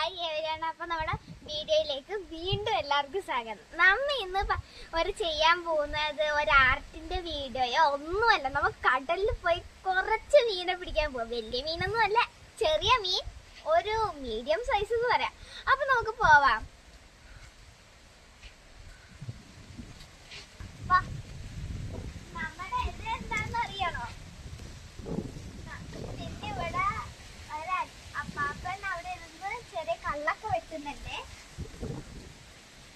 Hi എവരാണ്. അപ്പൊ നമ്മുടെ വീഡിയോയിലേക്ക് വീണ്ടും എല്ലാവർക്കും സ്വാഗതം. നമ്മ ഇന്ന് ചെയ്യാൻ പോകുന്നത് ഒരു ആർട്ടിന്റെ വീഡിയോയോ ഒന്നുമല്ല. നമ്മൾ കടലിൽ പോയി കുറച്ച് മീനെ പിടിക്കാൻ പോവാം. വലിയ മീനൊന്നും അല്ല, ചെറിയ മീൻ, ഒരു മീഡിയം സൈസ് എന്ന് പറയാം. അപ്പൊ നമുക്ക് പോവാം. നമ്മുടെ ഇത് എന്താണെന്ന് അറിയണോ? പിന്നെ ഇവിടെ അപ്പാപ്പൻ അവിടെ ഇരുന്ന് ചെറിയ കള്ളൊക്കെ വെക്കുന്നുണ്ട്.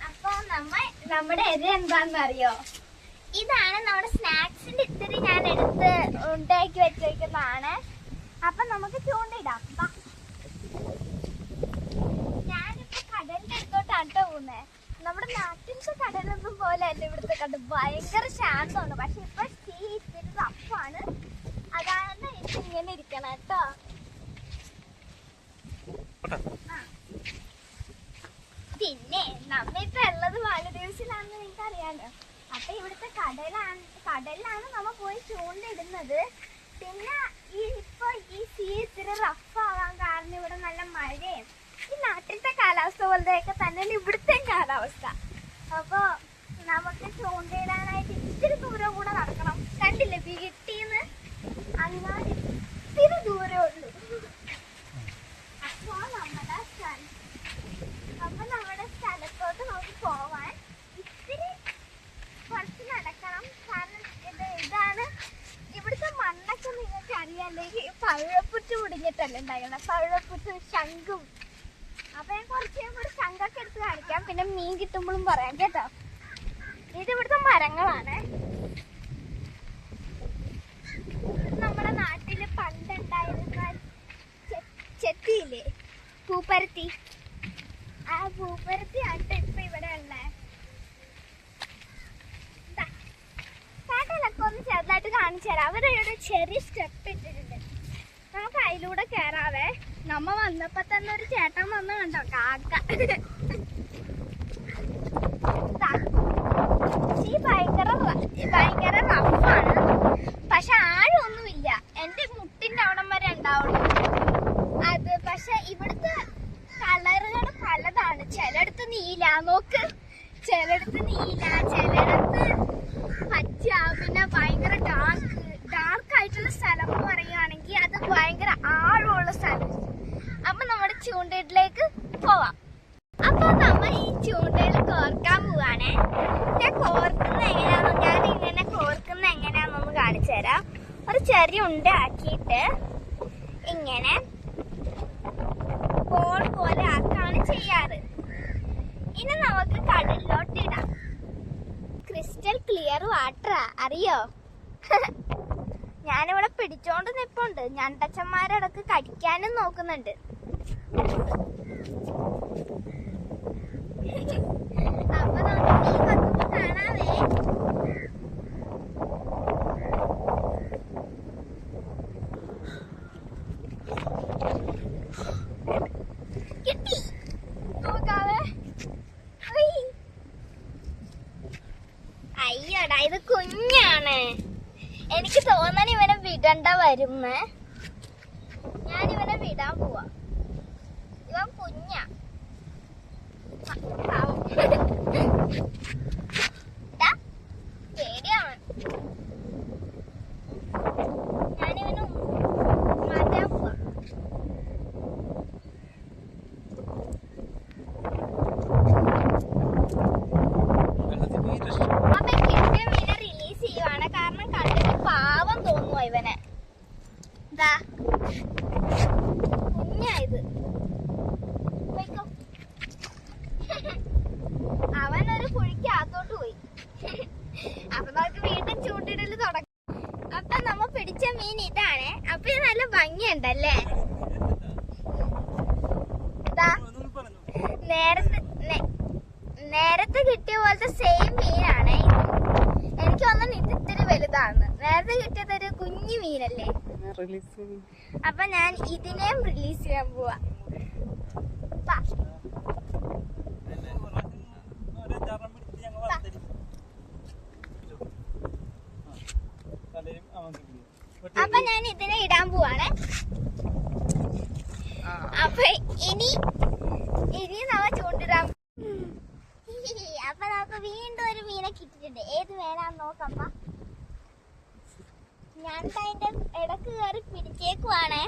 അപ്പൊ നമ്മുടെ ഇത് എന്താണെന്ന് അറിയോ? ഇതാണ് നമ്മുടെ സ്നാക്സിന്റെ ഇത്തിരി ഞാൻ എടുത്ത് ഉണ്ടാക്കി വെച്ചേക്കുന്നതാണ്. അപ്പൊ നമുക്ക് ചൂണ്ടിടാം. ഞാനിപ്പോ കടലിന്റെ അടുത്തോട്ടാണ് പോകുന്നത്. നമ്മുടെ നാട്ടിലത്തെ കടലൊന്നും പോലെ അല്ല ഇവിടുത്തെ കടൽ, ഭയങ്കര ശാന്തമാണ്. പക്ഷെ ഇപ്പൊ ഇത്തിരി റഫാണ്, അതാണ് ഇങ്ങനെ ഇരിക്കണം കേട്ടോ. പിന്നെ നമ്മിപ്പോ ഉള്ളത് മാലദ്വീപ്സിലാണെന്ന് നിങ്ങൾക്ക് അറിയാലോ. അപ്പൊ ഇവിടുത്തെ കടലിലാണ് നമ്മ പോയി ചൂണ്ടിടുന്നത്. പിന്നെ ഇപ്പൊ ഈ സീ ഇത്തിരി റഫ് ആവാൻ കാരണം ഇവിടെ നല്ല മഴയും ഈ നാട്ടിലത്തെ കാലാവസ്ഥ പോലത്തെയൊക്കെ തന്നെയാണ് ഇവിടുത്തെ കാലാവസ്ഥ. അപ്പൊ നമുക്ക് ചൂണ്ടയിടാനായിട്ട് ഇത്തിരി ദൂരം കൂടെ നടക്കണം. കണ്ടില്ലേ, വീട്ടിന്ന് അങ്ങാടി ഇത്തിരി ദൂരമേ ഉള്ളൂ. അപ്പൊ നമ്മുടെ സ്ഥലത്തോട്ട് നമുക്ക് പോവാൻ ഇത്തിരി കുറച്ച് നടക്കണം. കാരണം ഇതാണ് ഇവിടുത്തെ മണ്ണൊക്കെ നിങ്ങൾക്ക് അറിയാമെങ്കിൽ പവിഴപ്പുറ്റ് മുടിഞ്ഞിട്ടല്ലേ ഉണ്ടാക്കണം, പവിഴപ്പുറ്റ് ശംഖും. അപ്പൊ ഞാൻ കുറച്ച് കൂടി ശംഖൊക്കെ എടുത്ത് കാണിക്കാം, പിന്നെ മീൻ കിട്ടുമ്പോഴും പറയാം കേട്ടോ. ഇത് ഇവിടുത്തെ മരങ്ങളാണ്. നമ്മുടെ നാട്ടില് പണ്ടുണ്ടായിരുന്ന ചെത്തിയില്ലേ, പൂപ്പരുത്തി, ആ പൂപ്പരുത്തി ആണ് ഇപ്പൊ ഇവിടെ ഉള്ളേ. കാട്ടിലൊക്കെ ഒന്ന് ചെറുതായിട്ട് കാണിച്ചു തരാം. അവരൊരു ചെറിയ സ്റ്റെപ്പ് ഇട്ടിട്ടുണ്ട്, നമുക്ക് അതിലൂടെ കേറാവേ. നമ്മ വന്നപ്പോ തന്നെ ഒരു ചേട്ടൻ വന്ന് കണ്ടോ, കാക്ക. ഭയങ്കര റഫാണ്, പക്ഷെ ആഴമൊന്നുമില്ല. എന്റെ മുട്ടിന്റെ അവിടം വരെ ഉണ്ടാവുള്ളൂ അത്. പക്ഷെ ഇവിടുത്തെ കളറുകൾ പലതാണ്. ചിലടത്ത് നീല, നോക്ക്, ചിലടത്ത് നീല, ചിലടത്ത് പച്ച, പിന്നെ ഭയങ്കര ഡാർക്ക് ആയിട്ടുള്ള സ്ഥലം എന്ന് പറയുകയാണെങ്കിൽ അത് ഭയങ്കര ആഴമുള്ള സ്ഥലം. അപ്പൊ നമ്മുടെ ചൂണ്ടയിലേക്ക് പോവാം. അപ്പൊ നമ്മൾ ഈ ചൂണ്ടയിൽ കോർക്കാൻ പോവാണേ. ഞാൻ ഇങ്ങനെ കോർക്കുന്ന എങ്ങനെയാണെന്നൊന്ന് കാണിച്ചു തരാം. ഒരു ചെറിയ ഉണ്ട ആക്കിയിട്ട് ഇങ്ങനെ ബോൾ പോലെ ആക്കാണ് ചെയ്യാറ്. ഇനി നമുക്ക് കടലിലോട്ട് ഇടാം. ക്രിസ്റ്റൽ ക്ലിയർ വാട്ടറാ, അറിയോ? ഞാനിവിടെ പിടിച്ചോണ്ട് നിപ്പുണ്ട്. ഞണ്ടച്ചന്മാരടക്ക് കടിക്കാനും നോക്കുന്നുണ്ട്. അപ്പൊ നമുക്ക് മീൻ കൊത്തുമ്പോ കാണാവേ. കിട്ടി, നോക്കാവേ. അയ്യോടാ, ഇത് കുഞ്ഞാണ്. എനിക്ക് തോന്നണ ഇവനെ വിടണ്ട വരുന്നേ. ഞാനിവനെ വിടാൻ പോവാ. ഇവൻ കുഞ്ഞാ, പേടിയാണ്. ഞാനിവന് മാറ്റാൻ പോവാ. അപ്പൊ കിട്ടിയ മീനെ റിലീസ് ചെയ്യുവാണ്. കാരണം കണ്ടിട്ട് പാവം തോന്നുവോ ഇവനെ. ഇതാ കുഞ്ഞായത്. അവനൊരു കുഴിക്കകത്തോട്ട് പോയി. അപ്പൊ നമുക്ക് വീണ്ടും ചൂണ്ടിടല് തുടങ്ങി. അപ്പൊ നമ്മ പിടിച്ച മീൻ ഇതാണ്. അപ്പൊ ഇത് നല്ല ഭംഗിയുണ്ടല്ലേ. നേരത്തെ കിട്ടിയ പോലത്തെ സെയിം മീനാണ്. എനിക്ക് തോന്നുന്നു ഇത് ഇത്തിരി വലുതാണ്. നേരത്തെ കിട്ടിയത് ഒരു കുഞ്ഞു മീനല്ലേ. അപ്പൊ ഞാൻ ഇതിനെയും റിലീസ് ചെയ്യാൻ പോവാ. അപ്പൊ ഞാൻ ഇതിനെ ഇടാൻ പോവാണ്. അപ്പൊ ഇനി ഇനി നമ്മ ചൂണ്ടിടാം. അപ്പൊ നമുക്ക് വീണ്ടും ഒരു മീനെ കിട്ടിയിട്ടുണ്ട്. ഏത് മീനാന്ന് നോക്കമ്മ. ഞാൻ അതിന്റെ ഇടക്ക് കയറി പിടിച്ചേക്കുവാണേ.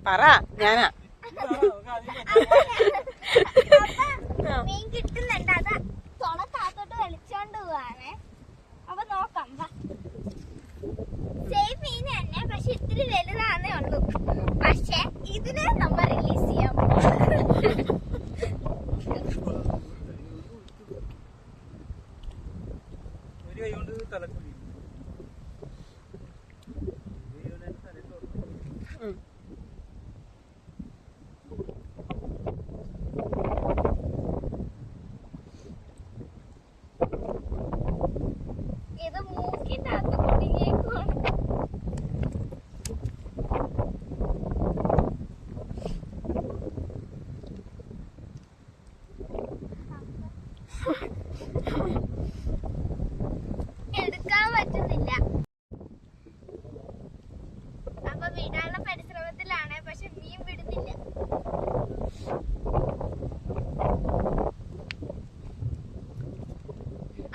പറ ഞാനാ മീൻ കിട്ടുന്നുണ്ട്. അത് തുണക്കാത്തോട്ട് വലിച്ചോണ്ട് പോവാണേ. അപ്പൊ നോക്കാം. സെയിം മീൻ തന്നെ, പക്ഷെ ഇത്തിരി വലുതാന്നേ ഉള്ളൂ. പക്ഷെ ഇതിനെ നമ്മ റിലീസ് ചെയ്യാം. ഇത് മൂക്കിന്റെ അകത്ത് കുടുങ്ങിയേക്കുവാണ്. എടുക്കാൻ പറ്റുന്നില്ല. അപ്പൊ വിടാനുള്ള പരിശ്രമത്തിലാണ്, പക്ഷെ മീൻ വിടുന്നില്ല.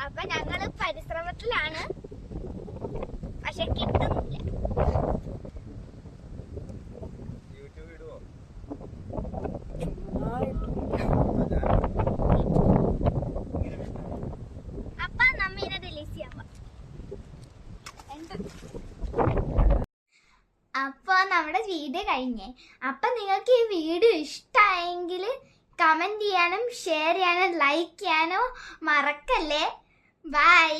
അപ്പൊ ഞങ്ങള് പരിശ്രമത്തിലാണ്, പക്ഷെ കിട്ടുന്നില്ല. അപ്പൊ നമ്മ ഇതിനെ റിലീസ് ചെയ്യാൻ പോവാം. അപ്പൊ നമ്മുടെ വീഡിയോ കഴിഞ്ഞേ. അപ്പൊ നിങ്ങൾക്ക് ഈ വീഡിയോ ഇഷ്ടമായെങ്കിൽ കമന്റ് ചെയ്യാനും ഷെയർ ചെയ്യാനും ലൈക്ക് ചെയ്യാനും മറക്കല്ലേ. ബൈ.